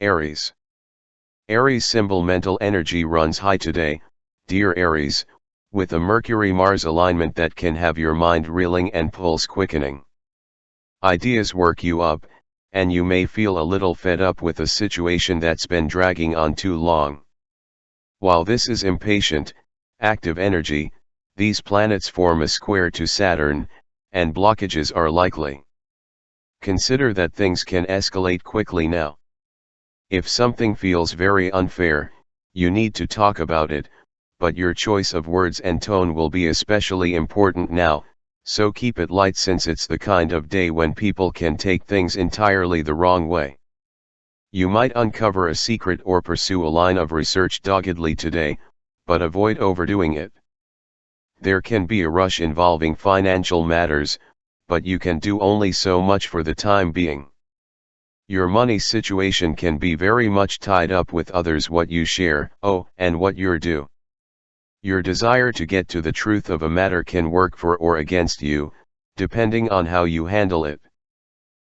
Aries. Aries symbol mental energy runs high today, dear Aries, with a Mercury-Mars alignment that can have your mind reeling and pulse quickening. Ideas work you up, and you may feel a little fed up with a situation that's been dragging on too long. While this is impatient, active energy, these planets form a square to Saturn, and blockages are likely. Consider that things can escalate quickly now. If something feels very unfair, you need to talk about it, but your choice of words and tone will be especially important now, so keep it light since it's the kind of day when people can take things entirely the wrong way. You might uncover a secret or pursue a line of research doggedly today, but avoid overdoing it. There can be a rush involving financial matters, but you can do only so much for the time being. Your money situation can be very much tied up with others, what you share, and what you're due. Your desire to get to the truth of a matter can work for or against you, depending on how you handle it.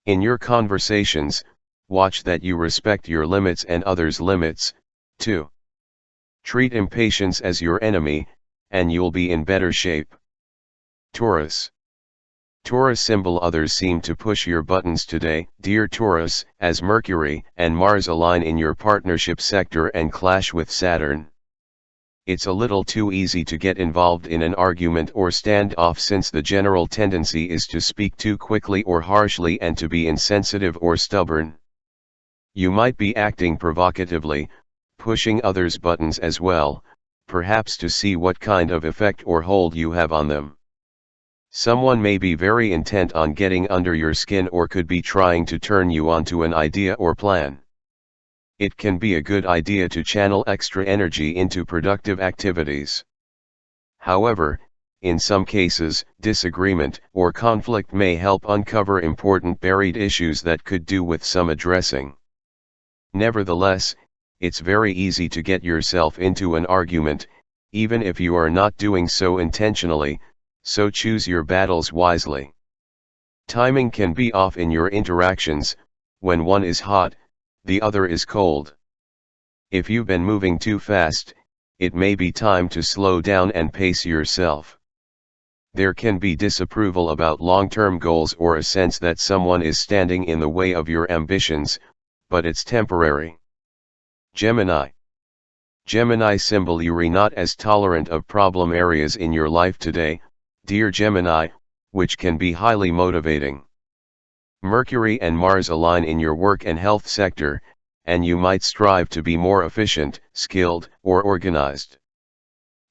In your conversations, watch that you respect your limits and others' limits, too. Treat impatience as your enemy, and you'll be in better shape. Taurus. Taurus symbol others seem to push your buttons today, dear Taurus, as Mercury and Mars align in your partnership sector and clash with Saturn. It's a little too easy to get involved in an argument or standoff since the general tendency is to speak too quickly or harshly and to be insensitive or stubborn. You might be acting provocatively, pushing others' buttons as well, perhaps to see what kind of effect or hold you have on them. Someone may be very intent on getting under your skin or could be trying to turn you onto an idea or plan. It can be a good idea to channel extra energy into productive activities. However, in some cases, disagreement or conflict may help uncover important buried issues that could do with some addressing. Nevertheless, it's very easy to get yourself into an argument, even if you are not doing so intentionally, so choose your battles wisely. Timing can be off in your interactions. When one is hot, the other is cold. If you've been moving too fast, it may be time to slow down and pace yourself. There can be disapproval about long-term goals or a sense that someone is standing in the way of your ambitions, but it's temporary. Gemini. Gemini symbol you're not as tolerant of problem areas in your life today, dear Gemini, which can be highly motivating. Mercury and Mars align in your work and health sector, and you might strive to be more efficient, skilled, or organized.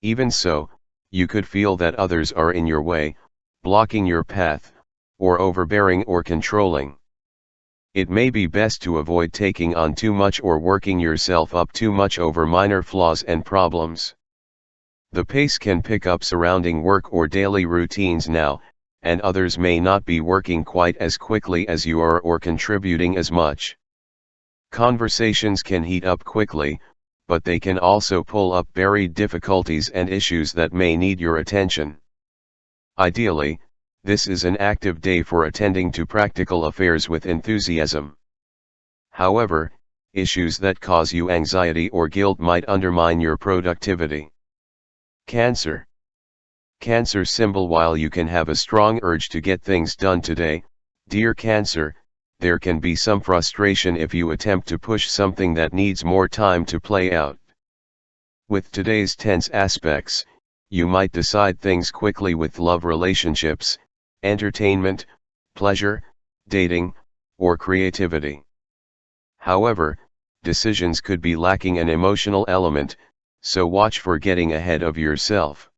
Even so, you could feel that others are in your way, blocking your path, or overbearing or controlling. It may be best to avoid taking on too much or working yourself up too much over minor flaws and problems. The pace can pick up surrounding work or daily routines now, and others may not be working quite as quickly as you are or contributing as much. Conversations can heat up quickly, but they can also pull up buried difficulties and issues that may need your attention. Ideally, this is an active day for attending to practical affairs with enthusiasm. However, issues that cause you anxiety or guilt might undermine your productivity. Cancer. Cancer symbol while you can have a strong urge to get things done today, dear Cancer, there can be some frustration if you attempt to push something that needs more time to play out. With today's tense aspects, you might decide things quickly with love relationships, entertainment, pleasure, dating, or creativity. However, decisions could be lacking an emotional element, so watch for getting ahead of yourself.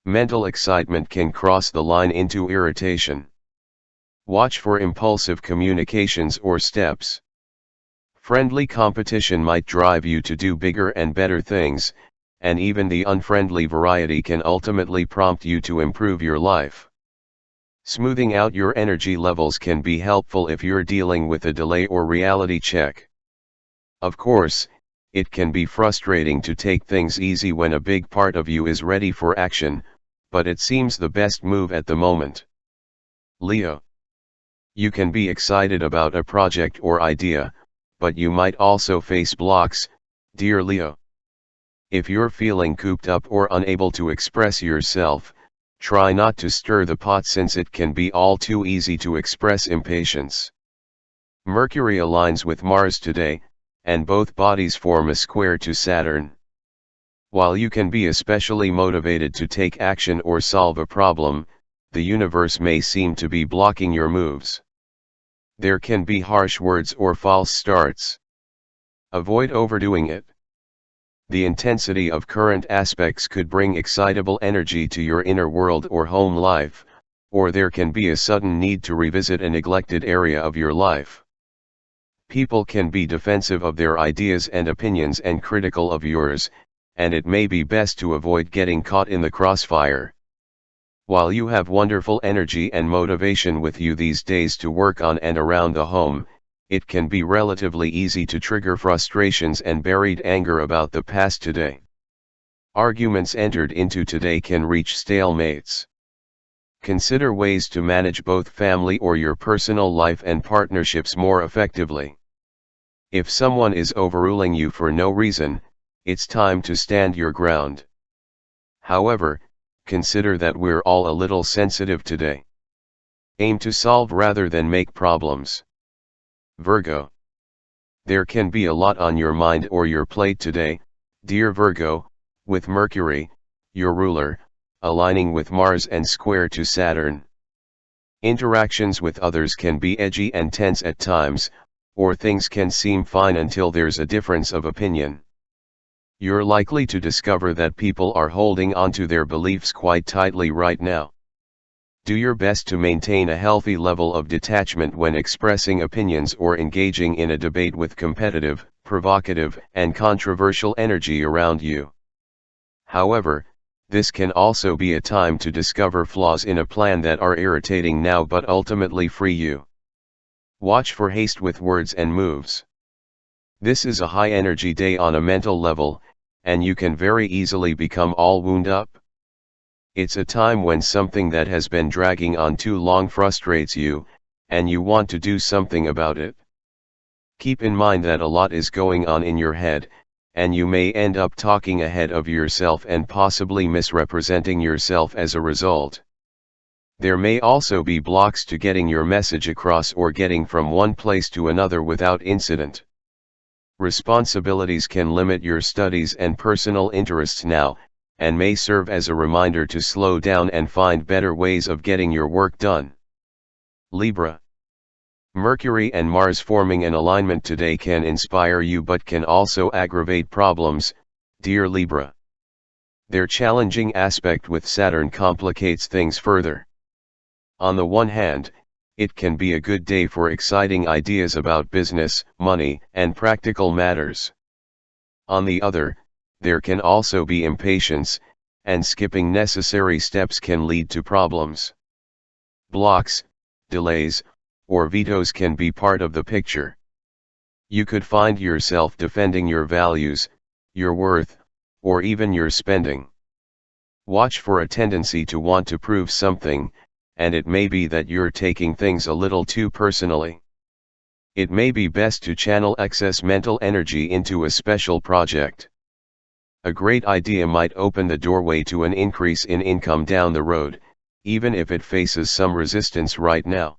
Mental excitement can cross the line into irritation. Watch for impulsive communications or steps. Friendly competition might drive you to do bigger and better things, and even the unfriendly variety can ultimately prompt you to improve your life. Smoothing out your energy levels can be helpful if you're dealing with a delay or reality check. Of course, it can be frustrating to take things easy when a big part of you is ready for action, but it seems the best move at the moment. Leo. You can be excited about a project or idea, but you might also face blocks, dear Leo. If you're feeling cooped up or unable to express yourself, try not to stir the pot since it can be all too easy to express impatience. Mercury aligns with Mars today, and both bodies form a square to Saturn. While you can be especially motivated to take action or solve a problem, the universe may seem to be blocking your moves. There can be harsh words or false starts. Avoid overdoing it. The intensity of current aspects could bring excitable energy to your inner world or home life, or there can be a sudden need to revisit a neglected area of your life. People can be defensive of their ideas and opinions and critical of yours, and it may be best to avoid getting caught in the crossfire. While you have wonderful energy and motivation with you these days to work on and around the home, it can be relatively easy to trigger frustrations and buried anger about the past today. Arguments entered into today can reach stalemates. Consider ways to manage both family or your personal life and partnerships more effectively. If someone is overruling you for no reason, it's time to stand your ground. However, consider that we're all a little sensitive today. Aim to solve rather than make problems. Virgo. There can be a lot on your mind or your plate today, dear Virgo, with Mercury, your ruler, aligning with Mars and square to Saturn. Interactions with others can be edgy and tense at times, or things can seem fine until there's a difference of opinion. You're likely to discover that people are holding onto their beliefs quite tightly right now. Do your best to maintain a healthy level of detachment when expressing opinions or engaging in a debate with competitive, provocative, and controversial energy around you. However, this can also be a time to discover flaws in a plan that are irritating now but ultimately free you. Watch for haste with words and moves. This is a high-energy day on a mental level, and you can very easily become all wound up. It's a time when something that has been dragging on too long frustrates you, and you want to do something about it. Keep in mind that a lot is going on in your head, and you may end up talking ahead of yourself and possibly misrepresenting yourself as a result. There may also be blocks to getting your message across or getting from one place to another without incident. Responsibilities can limit your studies and personal interests now, and may serve as a reminder to slow down and find better ways of getting your work done. Libra. Mercury and Mars forming an alignment today can inspire you but can also aggravate problems, dear Libra. Their challenging aspect with Saturn complicates things further. On the one hand, it can be a good day for exciting ideas about business, money, and practical matters. On the other, there can also be impatience, and skipping necessary steps can lead to problems. Blocks, delays, or vetoes can be part of the picture. You could find yourself defending your values, your worth, or even your spending. Watch for a tendency to want to prove something, and it may be that you're taking things a little too personally. It may be best to channel excess mental energy into a special project. A great idea might open the doorway to an increase in income down the road, even if it faces some resistance right now.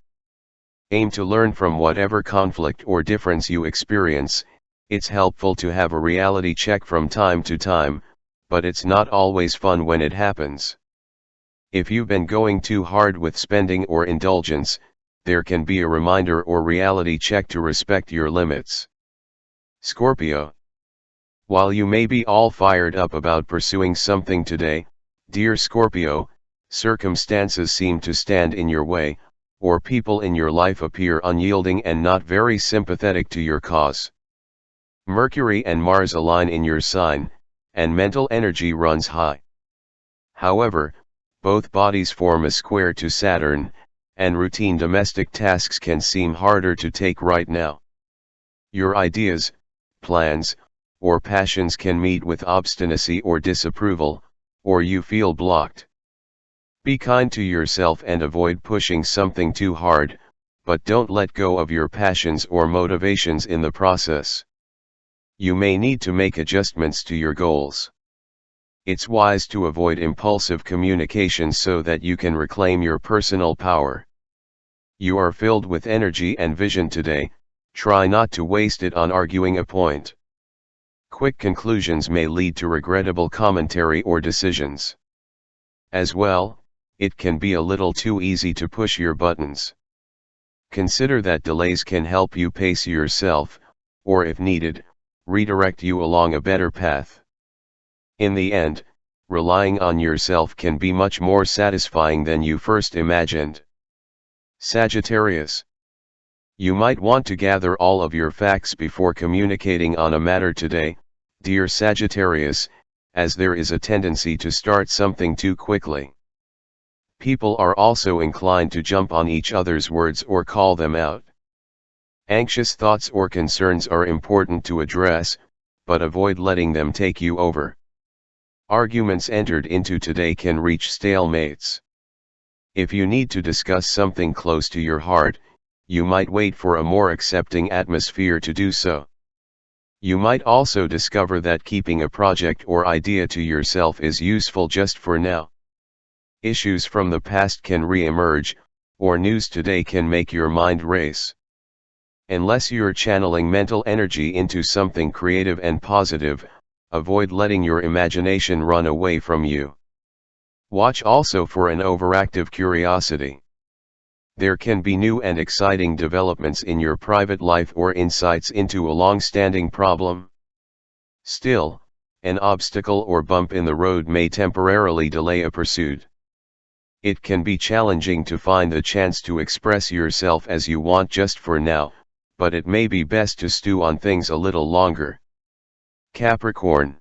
Aim to learn from whatever conflict or difference you experience. It's helpful to have a reality check from time to time, but it's not always fun when it happens. If you've been going too hard with spending or indulgence, there can be a reminder or reality check to respect your limits. Scorpio. While you may be all fired up about pursuing something today, dear Scorpio, circumstances seem to stand in your way, or people in your life appear unyielding and not very sympathetic to your cause. Mercury and Mars align in your sign, and mental energy runs high. However, both bodies form a square to Saturn, and routine domestic tasks can seem harder to take right now. Your ideas, plans, or passions can meet with obstinacy or disapproval, or you feel blocked. Be kind to yourself and avoid pushing something too hard, but don't let go of your passions or motivations in the process. You may need to make adjustments to your goals. It's wise to avoid impulsive communication so that you can reclaim your personal power. You are filled with energy and vision today, try not to waste it on arguing a point. Quick conclusions may lead to regrettable commentary or decisions. As well, it can be a little too easy to push your buttons. Consider that delays can help you pace yourself, or if needed, redirect you along a better path. In the end, relying on yourself can be much more satisfying than you first imagined. Sagittarius. You might want to gather all of your facts before communicating on a matter today, dear Sagittarius, as there is a tendency to start something too quickly. People are also inclined to jump on each other's words or call them out. Anxious thoughts or concerns are important to address, but avoid letting them take you over. Arguments entered into today can reach stalemates. If you need to discuss something close to your heart, you might wait for a more accepting atmosphere to do so. You might also discover that keeping a project or idea to yourself is useful just for now. Issues from the past can re-emerge, or news today can make your mind race. Unless you're channeling mental energy into something creative and positive, avoid letting your imagination run away from you. Watch also for an overactive curiosity. There can be new and exciting developments in your private life or insights into a long-standing problem. Still, an obstacle or bump in the road may temporarily delay a pursuit. It can be challenging to find the chance to express yourself as you want just for now, but it may be best to stew on things a little longer. Capricorn.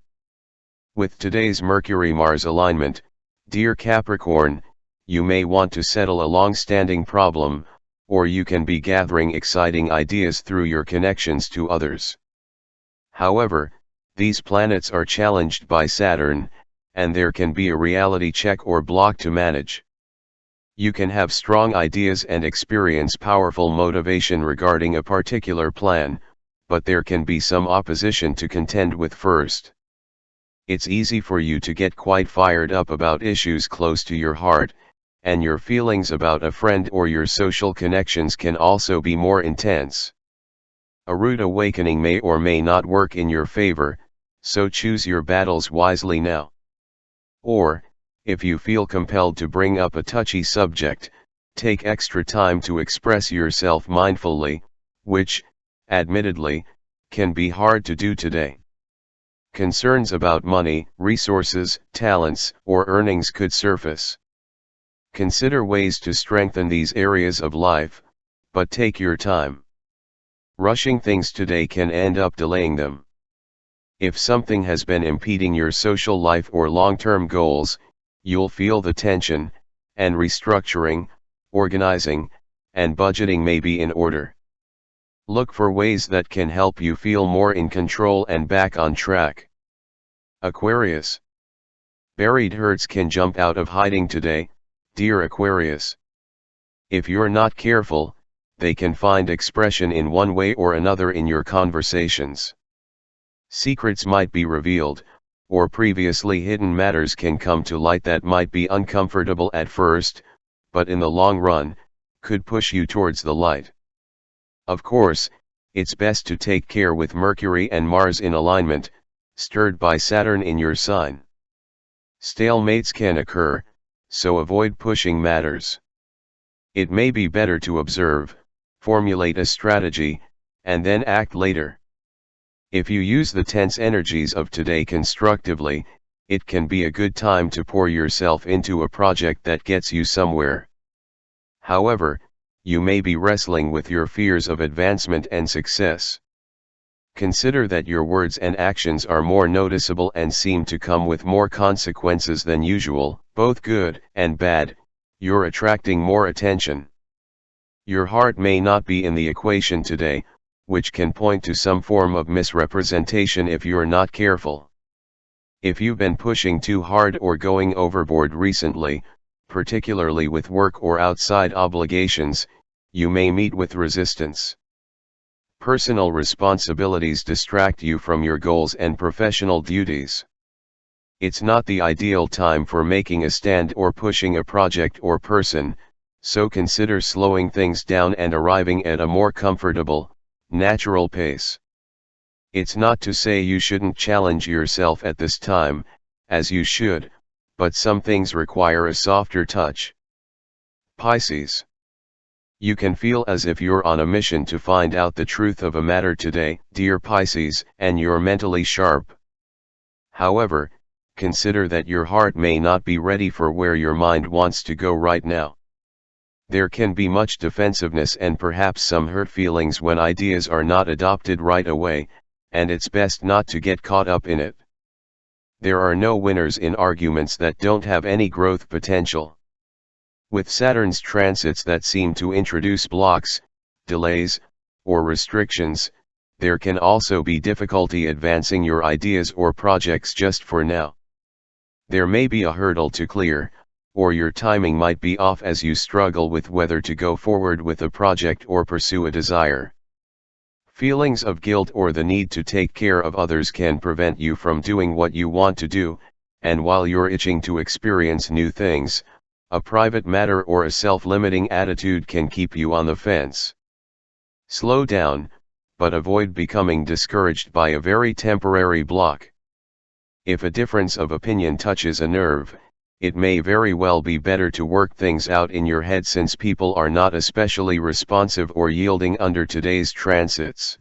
With today's Mercury-Mars alignment, dear Capricorn, you may want to settle a long-standing problem, or you can be gathering exciting ideas through your connections to others. However, these planets are challenged by Saturn, and there can be a reality check or block to manage. You can have strong ideas and experience powerful motivation regarding a particular plan, but there can be some opposition to contend with first. It's easy for you to get quite fired up about issues close to your heart, and your feelings about a friend or your social connections can also be more intense. A rude awakening may or may not work in your favor, so choose your battles wisely now. Or, if you feel compelled to bring up a touchy subject, take extra time to express yourself mindfully, which, admittedly, can be hard to do today. Concerns about money, resources, talents, or earnings could surface. Consider ways to strengthen these areas of life, but take your time. Rushing things today can end up delaying them. If something has been impeding your social life or long-term goals, you'll feel the tension, and restructuring, organizing, and budgeting may be in order. Look for ways that can help you feel more in control and back on track. Aquarius. Buried hurts can jump out of hiding today, dear Aquarius. If you're not careful, they can find expression in one way or another in your conversations. Secrets might be revealed, or previously hidden matters can come to light that might be uncomfortable at first, but in the long run, could push you towards the light. Of course, it's best to take care with Mercury and Mars in alignment, stirred by Saturn in your sign. Stalemates can occur, so avoid pushing matters. It may be better to observe, formulate a strategy, and then act later. If you use the tense energies of today constructively, it can be a good time to pour yourself into a project that gets you somewhere. However, you may be wrestling with your fears of advancement and success. Consider that your words and actions are more noticeable and seem to come with more consequences than usual, both good and bad. You're attracting more attention. Your heart may not be in the equation today, which can point to some form of misrepresentation if you're not careful. If you've been pushing too hard or going overboard recently, particularly with work or outside obligations, you may meet with resistance. Personal responsibilities distract you from your goals and professional duties. It's not the ideal time for making a stand or pushing a project or person, so consider slowing things down and arriving at a more comfortable, natural pace. It's not to say you shouldn't challenge yourself at this time, as you should, but some things require a softer touch. Pisces. You can feel as if you're on a mission to find out the truth of a matter today, dear Pisces, and you're mentally sharp. However, consider that your heart may not be ready for where your mind wants to go right now. There can be much defensiveness and perhaps some hurt feelings when ideas are not adopted right away, and it's best not to get caught up in it. There are no winners in arguments that don't have any growth potential. With Saturn's transits that seem to introduce blocks, delays, or restrictions, there can also be difficulty advancing your ideas or projects just for now. There may be a hurdle to clear, or your timing might be off as you struggle with whether to go forward with a project or pursue a desire. Feelings of guilt or the need to take care of others can prevent you from doing what you want to do, and while you're itching to experience new things, a private matter or a self-limiting attitude can keep you on the fence. Slow down, but avoid becoming discouraged by a very temporary block. If a difference of opinion touches a nerve, it may very well be better to work things out in your head since people are not especially responsive or yielding under today's transits.